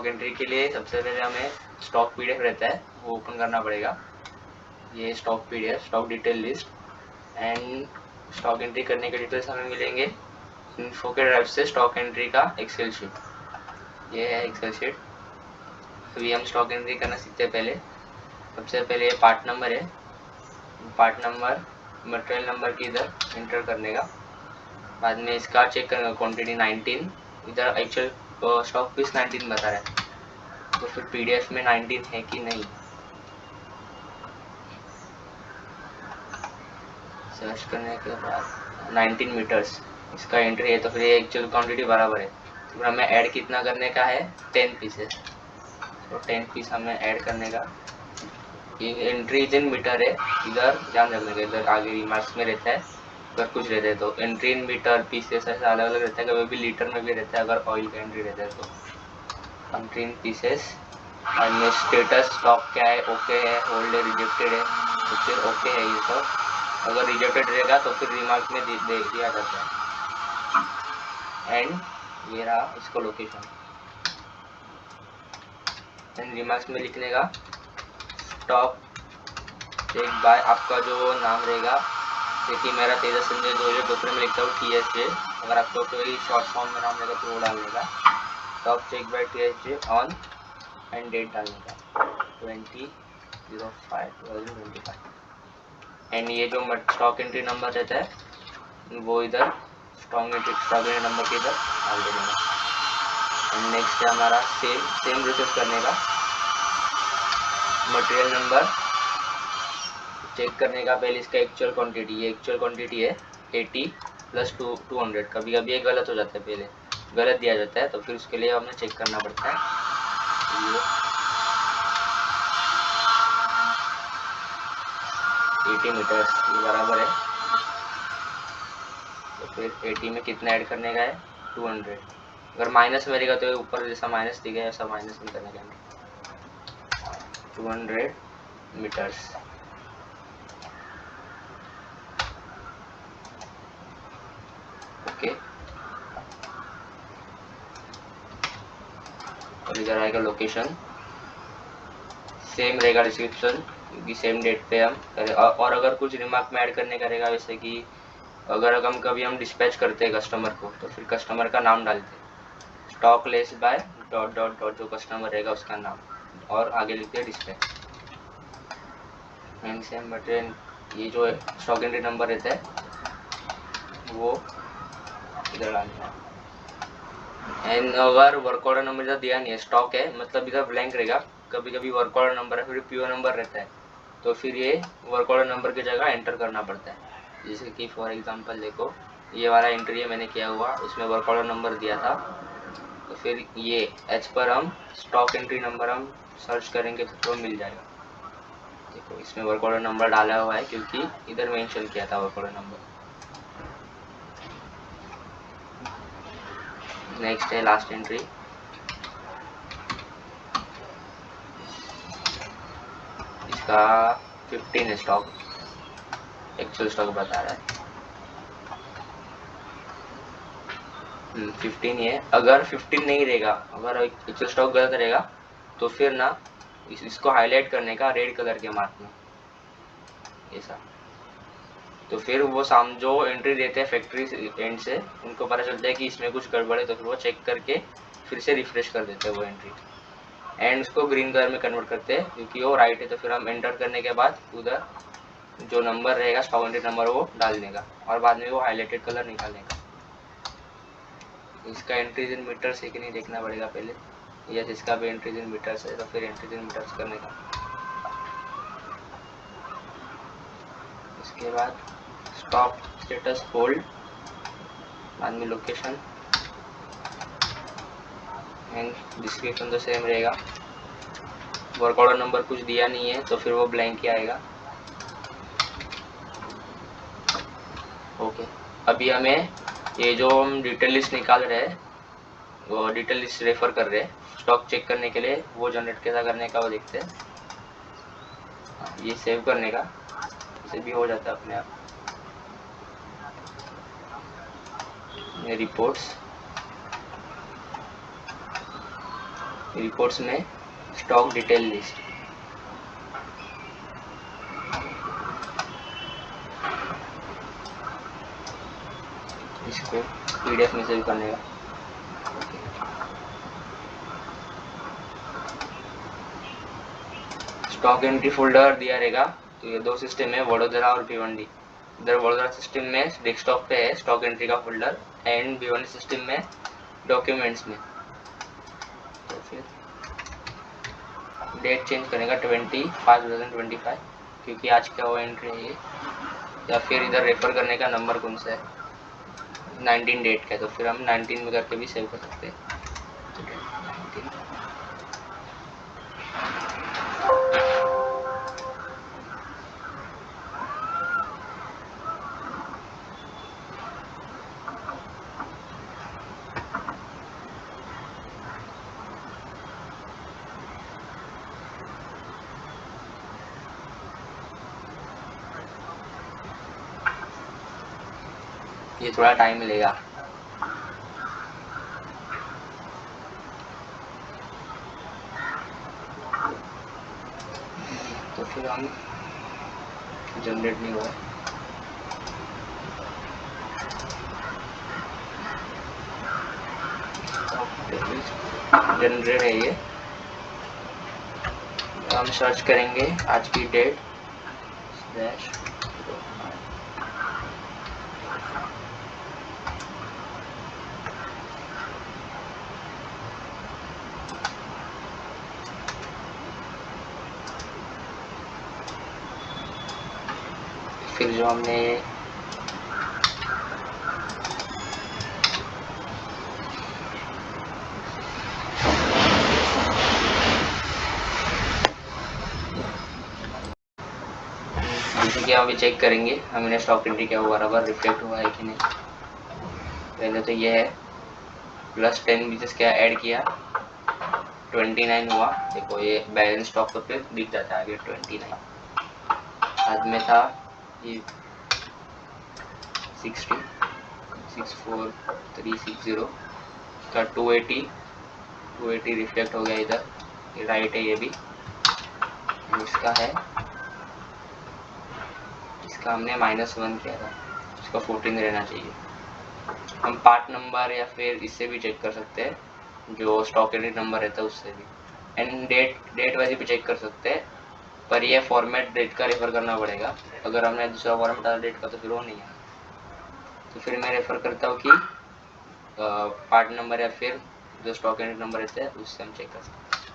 Stock entry के लिए सबसे पहले हमें स्टॉक पीडीएफ रहता है वो ओपन करना पड़ेगा। ये stock PDF, stock detail list and stock entry करने के डिटेल्स हमें मिलेंगे इन्फो के ड्राइव से स्टॉक एंट्री का एक्सेल शीट। ये है एक्सेल शीट। अभी हम स्टॉक एंट्री करना सीखते हैं। पहले सबसे पहले ये पार्ट नंबर है, पार्ट नंबर मटेरियल नंबर की इधर एंटर करने का। बाद में इसका चेक करेंगे क्वांटिटी 19, इधर एक्चुअल स्टॉक पीस 19 बता रहा है, तो फिर पीडीएफ में 19 है कि नहीं सर्च करने के बाद 19 मीटर्स इसका एंट्री है, तो फिर ये एक्चुअल क्वांटिटी बराबर है। तो फिर हमें ऐड कितना करने का है 10 पीसेस, तो 10 पीस हमें ऐड करने का। ये एंट्री इन मीटर है, इधर ध्यान रखने का, इधर आगे रिमार्क्स में रहता है अगर कुछ रहता है तो एंट्री इन मीटर पीसेस ऐसा अलग अलग रहता है, कभी भी लीटर में भी रहता है अगर ऑयल का एंट्री रहता है तो। एंट्री इन पीसेस और स्टेटस स्टॉक क्या है, ओके है, होल्ड है, रिजेक्टेड है, तो फिर ओके है ये सब। अगर रिजेक्टेड रहेगा तो फिर रिमार्क में दे दिया जाता है। एंड ये रहा इसको लोकेशन, एंड रिमार्क्स में लिखने का स्टॉक चेक बाय आपका जो नाम रहेगा, जैसे मेरा तेजस संजय गोयल, दूसरे में लिखता हूँ TSJ। अगर आपको कोई शॉर्ट फॉर्म में नाम रहेगा तो वो डालने का, stock check by TSJ on end date डालने का 20/05/2025। एंड ये जो स्टॉक एंट्री नंबर रहता है वो इधर स्टॉक एंट्री नंबर के इधर डाल देने का। एंड नेक्स्ट है हमारा सेम प्रोसेस करने का, मटेरियल नंबर चेक करने का। पहले इसका एक्चुअल क्वांटिटी, ये एक्चुअल क्वांटिटी है 80 + 200। कभी कभी ये गलत हो जाता है, पहले गलत दिया जाता है, तो फिर उसके लिए हमें चेक करना पड़ता है। ये 80 मीटर्स ये बराबर है, तो फिर 80 में कितना ऐड करने का है 200। अगर माइनस में रहेगा तो ऊपर जैसा माइनस दिखा है ऐसा माइनस में करने का 200 मीटर्स। ओके, और इधर आएगा लोकेशन, सेम रहेगा डिस्क्रिप्शन क्योंकि सेम डेट पे हम करें। और अगर कुछ रिमार्क में ऐड करने का रहेगा, जैसे कि अगर हम कभी डिस्पैच करते हैं कस्टमर को तो फिर कस्टमर का नाम डालते हैं, स्टॉक लेस बाय ... जो कस्टमर रहेगा उसका नाम, और आगे लिखते हैं डिस्पैच। एंड सेम मटेरियल, ये जो स्टॉक एंट्री नंबर रहता है वो इधर डालना है। एंड अगर वर्क ऑर्डर नंबर इधर दिया नहीं है, स्टॉक है मतलब इधर ब्लैंक रहेगा, कभी कभी वर्क ऑर्डर नंबर है फिर पीओ नंबर रहता है, तो फिर ये वर्क ऑर्डर नंबर की जगह एंटर करना पड़ता है। जैसे कि फॉर एग्जांपल देखो ये वाला एंट्री मैंने किया हुआ, उसमें वर्क ऑर्डर नंबर दिया था, तो फिर ये एज पर हम स्टॉक एंट्री नंबर हम सर्च करेंगे तो मिल जाएगा। देखो इसमें वर्क ऑर्डर नंबर डाला हुआ है क्योंकि इधर मेंशन किया था वर्क ऑर्डर नंबर। नेक्स्ट है लास्ट एंट्री, इसका 15 है स्टॉक, एक्चुअल स्टॉक बता रहा है 15 ही है। अगर 15 नहीं रहेगा, अगर एक्चुअल स्टॉक गलत रहेगा तो फिर ना इसको हाईलाइट करने का रेड कलर के मार्क में ऐसा, तो फिर वो जो एंट्री देते हैं फैक्ट्री एंड से उनको पता चलता है कि इसमें कुछ गड़बड़ है, तो फिर वो चेक करके फिर से रिफ्रेश कर देते हैं वो एंट्री, एंड उसको ग्रीन कलर में कन्वर्ट करते हैं क्योंकि वो राइट है। तो फिर हम एंटर करने के बाद उधर जो नंबर रहेगा स्टॉक एंट्री नंबर वो डालने का, और बाद में वो हाईलाइटेड कलर निकालने का। इसका एंट्रीज इन मीटर्स है कि नहीं देखना पड़ेगा पहले। यस, इसका भी एंट्रीज इन मीटर्स है, तो फिर एंट्रीज इन मीटर्स करने का। इसके बाद स्टॉक स्टेटस होल्ड, बाद में लोकेशन एंड डिस्क्रिप्शन तो सेम रहेगा। वर्क ऑर्डर नंबर कुछ दिया नहीं है तो फिर वो ब्लैंक ही आएगा। ओके, अभी हमें ये जो हम डिटेल लिस्ट निकाल रहे हैं वो डिटेल लिस्ट रेफर कर रहे हैं स्टॉक चेक करने के लिए, वो जनरेट कैसा करने का वो देखते हैं। ये सेव करने का, इसे भी हो जाता है अपने आप। रिपोर्ट्स, रिपोर्ट्स में स्टॉक डिटेल लिस्ट, इसको पीडीएफ में सेव करने का। स्टॉक एंट्री फोल्डर दिया रहेगा, तो ये दो सिस्टम है, वडोदरा और भिवंडी। इधर वडोदरा सिस्टम में डेस्कटॉप पे है स्टॉक एंट्री का फोल्डर, एंड भिवंडी सिस्टम में डॉक्यूमेंट्स में। तो फिर डेट चेंज करेगा 20/5/2025, क्योंकि आज का वो एंट्री है ये। या फिर इधर रेफर करने का नंबर कौन सा है, 19 डेट का है, तो फिर हम 19 में करके भी सेव कर सकते हैं। 19 ये थोड़ा टाइम मिलेगा। तो फिर हम जनरेट नहीं हुआ, जनरेट है ये। हम सर्च करेंगे आज की डेट स्लैश, फिर जो हमने जैसे कि अभी चेक करेंगे हमने स्टॉक एंट्री क्या हुआ, बराबर रिफ्लेक्ट हुआ है कि नहीं। पहले तो ये है +10 पीसेस क्या ऐड किया, 29 हुआ। देखो ये बैलेंस स्टॉक तो फिर दिख जाता है आगे 29। बाद में था ये 60 64360 का 280 रिफ्लेक्ट हो गया इधर, ये राइट है ये भी। इसका है, इसका हमने -1 किया था, इसका 14 रहना चाहिए। हम पार्ट नंबर या फिर इससे भी चेक कर सकते हैं, जो स्टॉक एंट्री नंबर रहता है उससे भी, एंड डेट वाइज भी चेक कर सकते हैं। पर ये फॉर्मेट डेट का रेफर करना पड़ेगा, अगर हमने दूसरा फॉर्मेट डाला डेट का तो फिर वो नहीं है। तो फिर मैं रेफर करता हूँ कि पार्ट नंबर या फिर जो स्टॉक एंट्री नंबर रहता है उससे हम चेक कर सकते हैं।